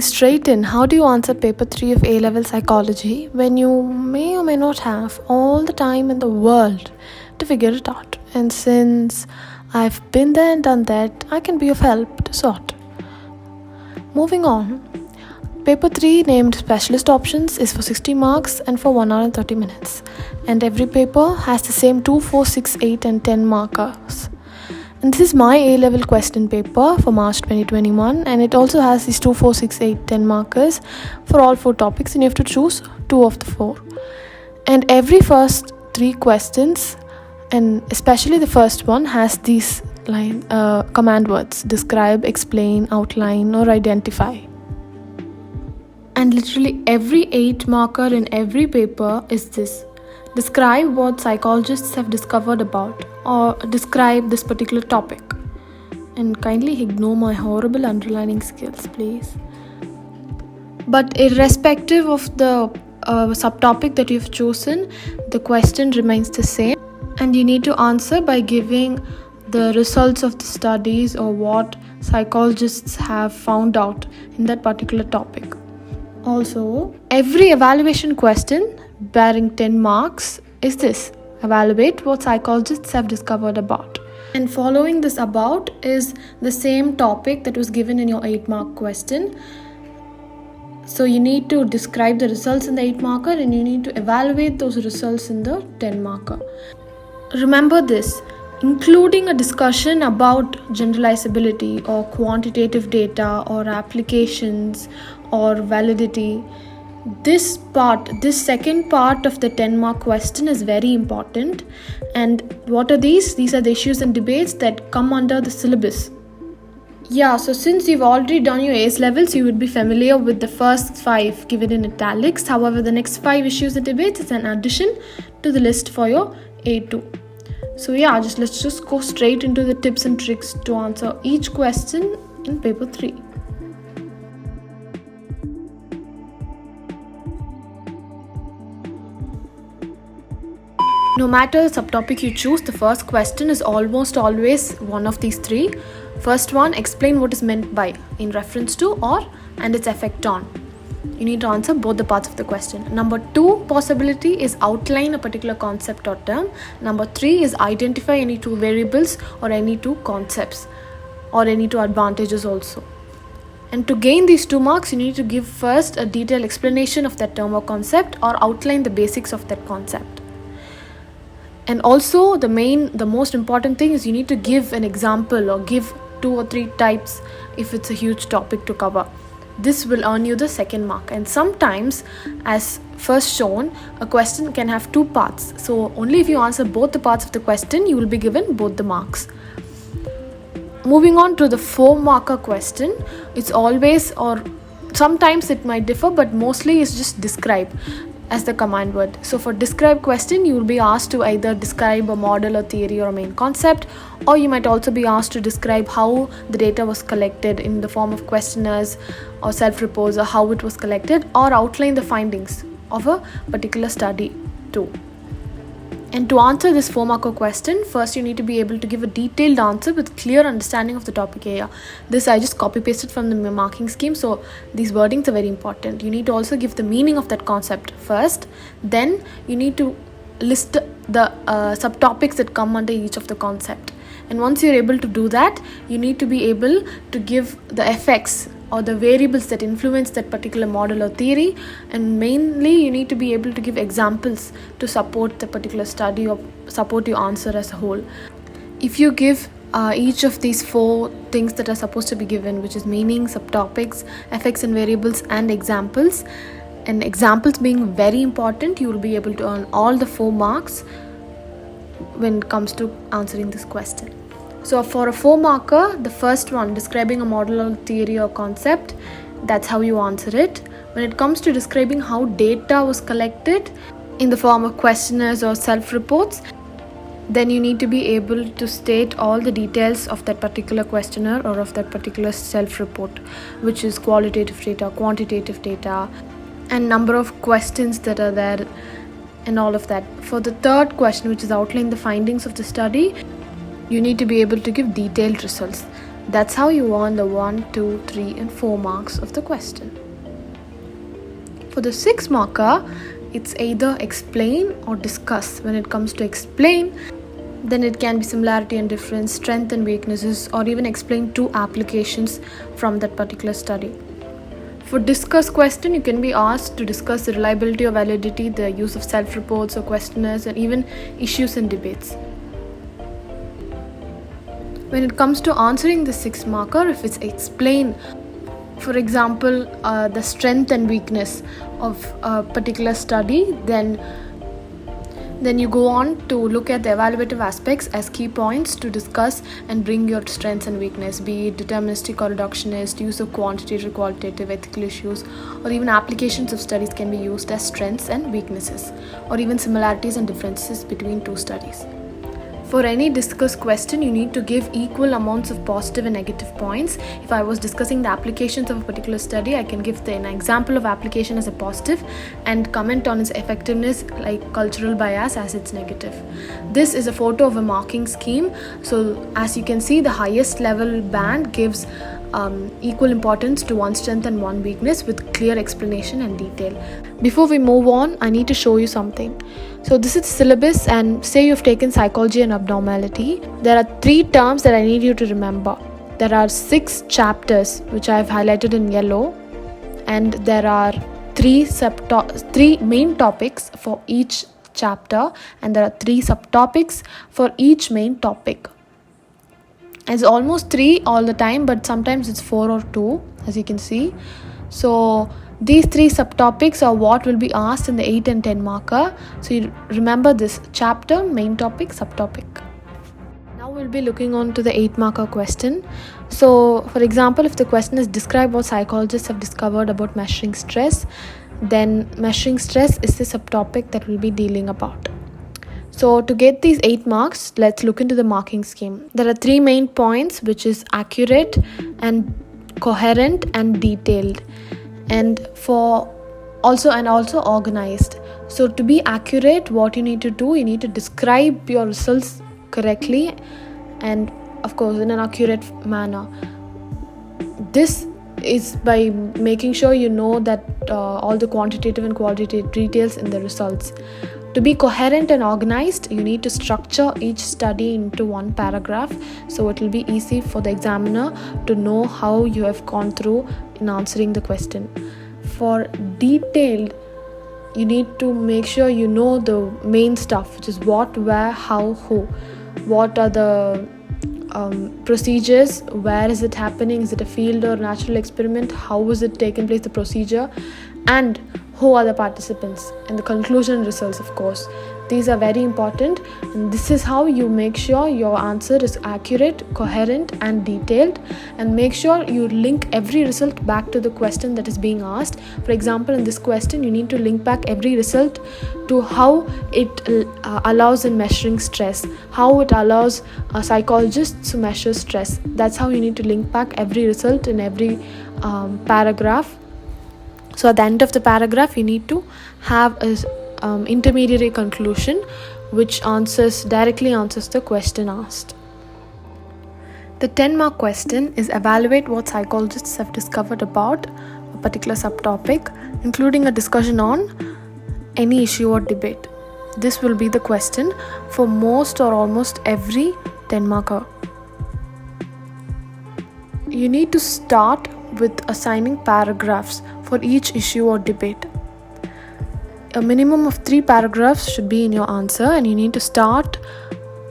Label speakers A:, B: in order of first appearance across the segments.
A: straight in, how do you answer paper 3 of A-level psychology when you may or may not have all the time in the world to figure it out? And since I've been there and done that, I can be of help to sort. Moving on, paper 3 named specialist options is for 60 marks and for 1 hour and 30 minutes. And every paper has the same 2, 4, 6, 8 and 10 markers. And this is my A-level question paper for March 2021, and it also has these 2, 4, 6, 8, 10 markers for all 4 topics, and you have to choose 2 of the 4. And every first 3 questions, and especially the first one, has these command words: describe, explain, outline or identify. And literally every 8 marker in every paper is this: describe what psychologists have discovered about, or describe this particular topic. And kindly ignore my horrible underlining skills, please. But irrespective of the subtopic that you've chosen, the question remains the same, and you need to answer by giving the results of the studies or what psychologists have found out in that particular topic. Also, every evaluation question bearing 10 marks is this: evaluate what psychologists have discovered about. And following this about is the same topic that was given in your 8-mark question. So you need to describe the results in the 8 marker and you need to evaluate those results in the 10 marker. Remember this: including a discussion about generalizability or quantitative data or applications or validity. This second part of the 10-mark question is very important. And what are these? These are the issues and debates that come under the syllabus. Yeah, so since you've already done your ACE levels, you would be familiar with the first 5 given in italics. However, the next 5 issues and debates is an addition to the list for your A2. So yeah, let's just go straight into the tips and tricks to answer each question in paper 3. No matter the subtopic you choose, the first question is almost always one of these 3. First one, explain what is meant by, in reference to, or, and its effect on. You need to answer both the parts of the question. Number 2 possibility is outline a particular concept or term. Number 3 is identify any 2 variables or any 2 concepts or any 2 advantages also. And to gain these 2 marks, you need to give first a detailed explanation of that term or concept, or outline the basics of that concept. And also the most important thing is you need to give an example or give 2 or 3 types if it's a huge topic to cover. This will earn you the 2nd mark. And sometimes, as first shown, a question can have 2 parts. So only if you answer both the parts of the question, you will be given both the marks. Moving on to the 4-marker question, it's always, or sometimes it might differ, but mostly it's just describe as the command word. So for describe question, you will be asked to either describe a model or theory or a main concept, or you might also be asked to describe how the data was collected in the form of questionnaires or self-reports, or how it was collected, or outline the findings of a particular study too. And to answer this 4-marker question, first you need to be able to give a detailed answer with clear understanding of the topic area. This I just copy pasted from the marking scheme, so these wordings are very important. You need to also give the meaning of that concept first. Then you need to list the subtopics that come under each of the concept. And once you're able to do that, you need to be able to give the effects or the variables that influence that particular model or theory, and mainly you need to be able to give examples to support the particular study or support your answer as a whole. If you give each of these 4 things that are supposed to be given, which is meaning, subtopics, effects and variables, and examples being very important, you will be able to earn all the 4 marks when it comes to answering this question. So for a 4-marker, the first one, describing a model or theory or concept, that's how you answer it. When it comes to describing how data was collected in the form of questionnaires or self-reports, then you need to be able to state all the details of that particular questionnaire or of that particular self-report, which is qualitative data, quantitative data, and number of questions that are there and all of that. For the 3rd question, which is outline the findings of the study, you need to be able to give detailed results. That's how you earn the 1, 2, 3 and 4 marks of the question. For the 6 marker, it's either explain or discuss. When it comes to explain, then it can be similarity and difference, strength and weaknesses, or even explain 2 applications from that particular study. For discuss question, you can be asked to discuss the reliability or validity, the use of self-reports or questionnaires, and even issues and debates. When it comes to answering the 6 marker, if it's explain, for example, the strength and weakness of a particular study, then you go on to look at the evaluative aspects as key points to discuss and bring your strengths and weakness, be it deterministic or reductionist, use of quantitative, qualitative, ethical issues, or even applications of studies can be used as strengths and weaknesses, or even similarities and differences between 2 studies. For any discuss question, you need to give equal amounts of positive and negative points. If I was discussing the applications of a particular study, I can give an example of application as a positive and comment on its effectiveness like cultural bias as its negative. This is a photo of a marking scheme. So as you can see, the highest level band gives equal importance to 1 strength and 1 weakness with clear explanation and detail. Before we move on, I need to show you something. So this is syllabus, and say you've taken psychology and abnormality. There are 3 terms that I need you to remember. There are 6 chapters which I have highlighted in yellow, and there are 3 main topics for each chapter, and there are 3 subtopics for each main topic. It's almost 3 all the time, but sometimes it's 4 or 2, as you can see. So these 3 subtopics are what will be asked in the 8 and 10 marker. So you remember this: chapter, main topic, subtopic. Now we'll be looking on to the 8 marker question. So for example, if the question is describe what psychologists have discovered about measuring stress, then measuring stress is the subtopic that we'll be dealing about. So to get these 8 marks, let's look into the marking scheme. There are 3 main points, which is accurate and coherent and detailed, and also organized. So to be accurate, what you need to do, you need to describe your results correctly and of course in an accurate manner. This is by making sure you know that all the quantitative and qualitative details in the results. To be coherent and organized, you need to structure each study into 1 paragraph, so it will be easy for the examiner to know how you have gone through in answering the question. For detailed, you need to make sure you know the main stuff, which is what, where, how, who. What are the procedures, where is it happening, is it a field or natural experiment, how is it taken place, the procedure, and who are the participants, and the conclusion results, of course. These are very important, and this is how you make sure your answer is accurate, coherent and detailed, and make sure you link every result back to the question that is being asked. For example, in this question, you need to link back every result to how it allows in measuring stress, how it allows psychologists to measure stress. That's how you need to link back every result in every paragraph. So at the end of the paragraph, you need to have a intermediary conclusion which directly answers the question asked. The 10-mark question is evaluate what psychologists have discovered about a particular subtopic, including a discussion on any issue or debate. This will be the question for most or almost every 10-marker. You need to start with assigning paragraphs for each issue or debate. A minimum of 3 paragraphs should be in your answer, and you need to start,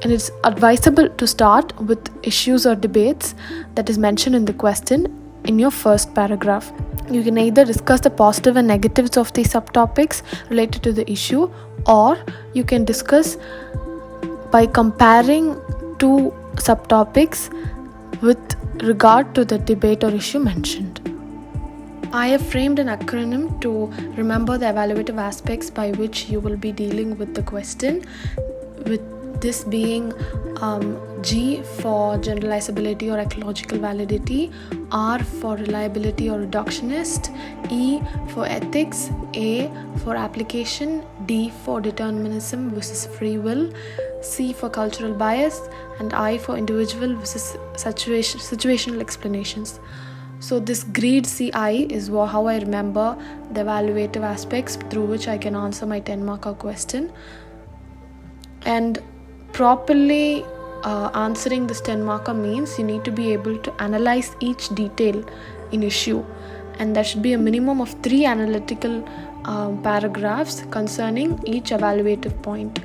A: and it's advisable to start with issues or debates that is mentioned in the question in your first paragraph. You can either discuss the positive and negatives of the subtopics related to the issue, or you can discuss by comparing 2 subtopics with regard to the debate or issue mentioned. I have framed an acronym to remember the evaluative aspects by which you will be dealing with the question, with this being G for generalizability or ecological validity, R for reliability or reductionist, E for ethics, A for application, D for determinism versus free will, C for cultural bias, and I for individual versus situational explanations. So this greed CI is how I remember the evaluative aspects through which I can answer my 10-marker question. And properly answering this 10-marker means you need to be able to analyze each detail in issue, and there should be a minimum of 3 analytical paragraphs concerning each evaluative point.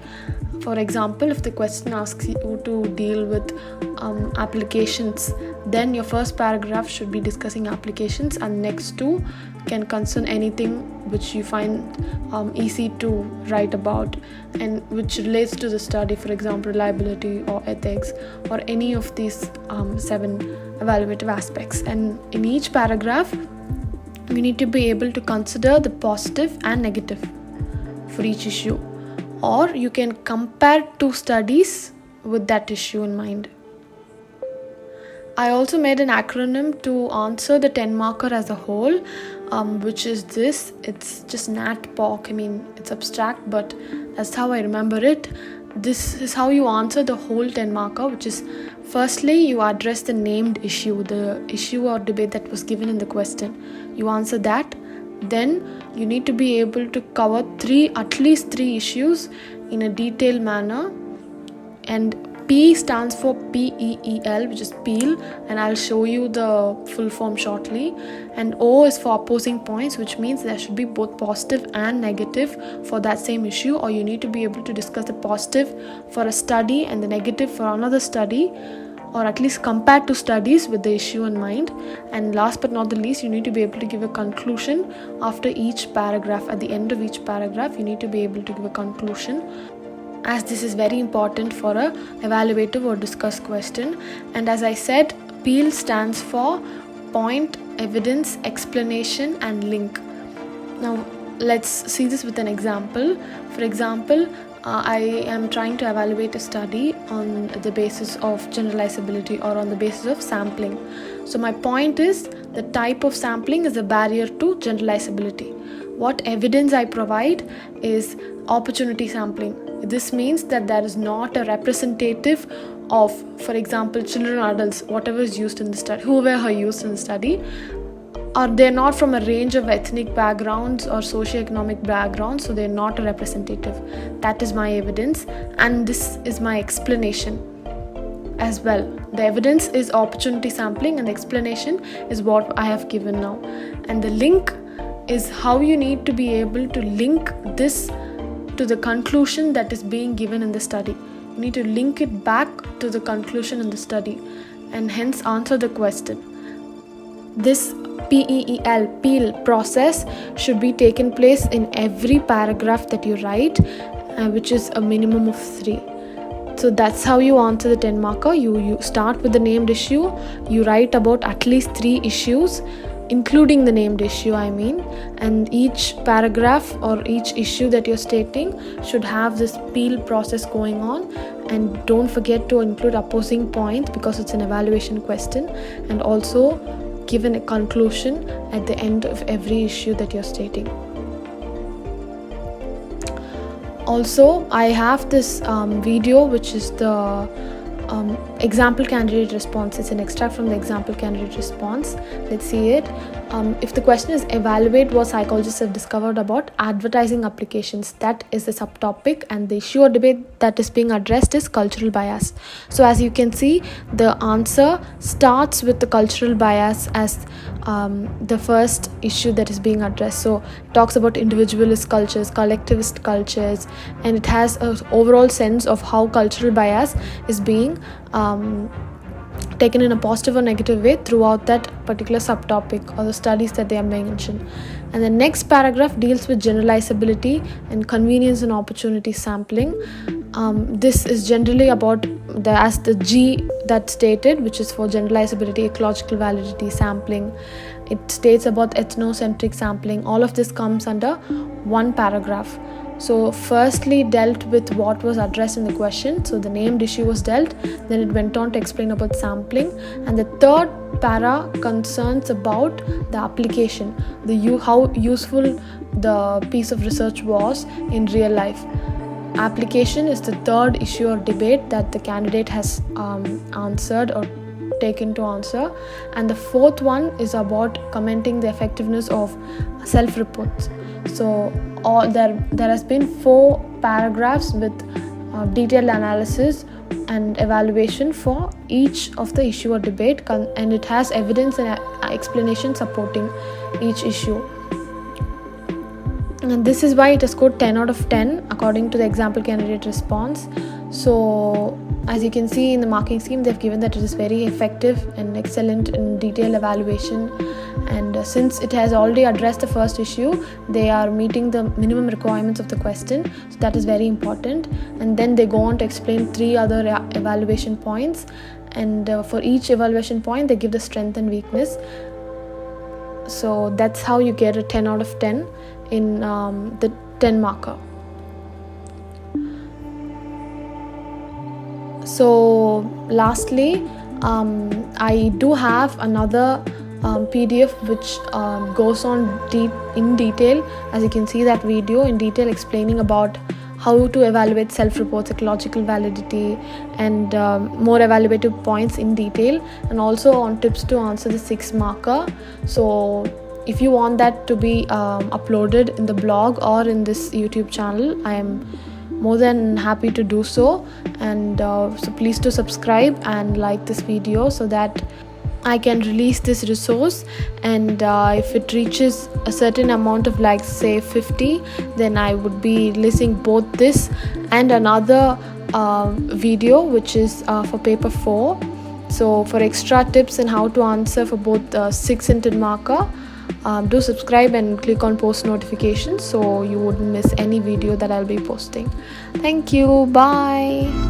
A: For example, if the question asks you to deal with applications, then your first paragraph should be discussing applications, and next 2 can concern anything which you find easy to write about and which relates to the study, for example, reliability or ethics or any of these 7 evaluative aspects. And in each paragraph, we need to be able to consider the positive and negative for each issue, or you can compare 2 studies with that issue in mind. I also made an acronym to answer the 10-marker as a whole, which is this. It's just NATPOC. I mean, it's abstract, but that's how I remember it. This is how you answer the whole 10-marker, which is, firstly, you address the named issue, the issue or debate that was given in the question. You answer that. Then you need to be able to cover at least 3 issues in a detailed manner. And P stands for PEEL, which is PEEL, and I'll show you the full form shortly. And O is for opposing points, which means there should be both positive and negative for that same issue, or you need to be able to discuss the positive for a study and the negative for another study, or at least compare 2 studies with the issue in mind. And last but not the least, you need to be able to give a conclusion after each paragraph. At the end of each paragraph, you need to be able to give a conclusion, as this is very important for a evaluative or discuss question. And as I said, PEEL stands for point, evidence, explanation, and link. Now let's see this with an example. For example, I am trying to evaluate a study on the basis of generalizability or on the basis of sampling. So my point is, the type of sampling is a barrier to generalizability. What evidence I provide is opportunity sampling. This means that there is not a representative of, for example, children or adults, whatever is used in the study, whoever are used in the study, or they're not from a range of ethnic backgrounds or socioeconomic backgrounds, so they're not a representative. That is my evidence, and this is my explanation as well. The evidence is opportunity sampling, and the explanation is what I have given now. And the link is how you need to be able to link this to the conclusion that is being given in the study. You need to link it back to the conclusion in the study and hence answer the question. This PEEL process should be taken place in every paragraph that you write, which is a minimum of 3. So that's how you answer the 10-marker. You start with the named issue, you write about at least 3 issues, including the named issue, and each paragraph or each issue that you're stating should have this PEEL process going on. And don't forget to include opposing points because it's an evaluation question, and also give a conclusion at the end of every issue that you're stating. Also, I have this video which is the example candidate response. It's an extract from the example candidate response. Let's see it. If the question is evaluate what psychologists have discovered about advertising applications, that is the subtopic, and the issue or debate that is being addressed is cultural bias. So as you can see, the answer starts with the cultural bias as the first issue that is being addressed. So it talks about individualist cultures, collectivist cultures, and it has an overall sense of how cultural bias is being taken in a positive or negative way throughout that particular subtopic or the studies that they are mentioned. And the next paragraph deals with generalizability and convenience and opportunity sampling. This is generally about the G that stated, which is for generalizability, ecological validity, sampling. It states about ethnocentric sampling. All of this comes under one paragraph. So firstly dealt with what was addressed in the question, so the named issue was dealt, then it went on to explain about sampling, and the third para concerns about the application, how useful the piece of research was in real life. Application is the third issue or debate that the candidate has answered or taken to answer, and the fourth one is about commenting the effectiveness of self-reports. So there has been 4 paragraphs with detailed analysis and evaluation for each of the issue or debate, and it has evidence and explanation supporting each issue. And this is why it is scored 10 out of 10 according to the example candidate response. So as you can see in the marking scheme, they've given that it is very effective and excellent in detailed evaluation, and since it has already addressed the first issue, they are meeting the minimum requirements of the question, so that is very important. And then they go on to explain 3 other evaluation points, and for each evaluation point they give the strength and weakness. So that's how you get a 10 out of 10 in the 10 marker. So lastly, I do have another PDF which goes on in detail, as you can see that video in detail, explaining about how to evaluate self-reports, ecological validity, and more evaluative points in detail, and also on tips to answer the 6 marker. So if you want that to be uploaded in the blog or in this YouTube channel, I am more than happy to do so. And so please do subscribe and like this video so that I can release this resource, and if it reaches a certain amount of likes, say 50, then I would be releasing both this and another video which is for paper 4. So for extra tips and how to answer for both 6 and 10 marker, do subscribe and click on post notifications so you wouldn't miss any video that I'll be posting. Thank you. Bye.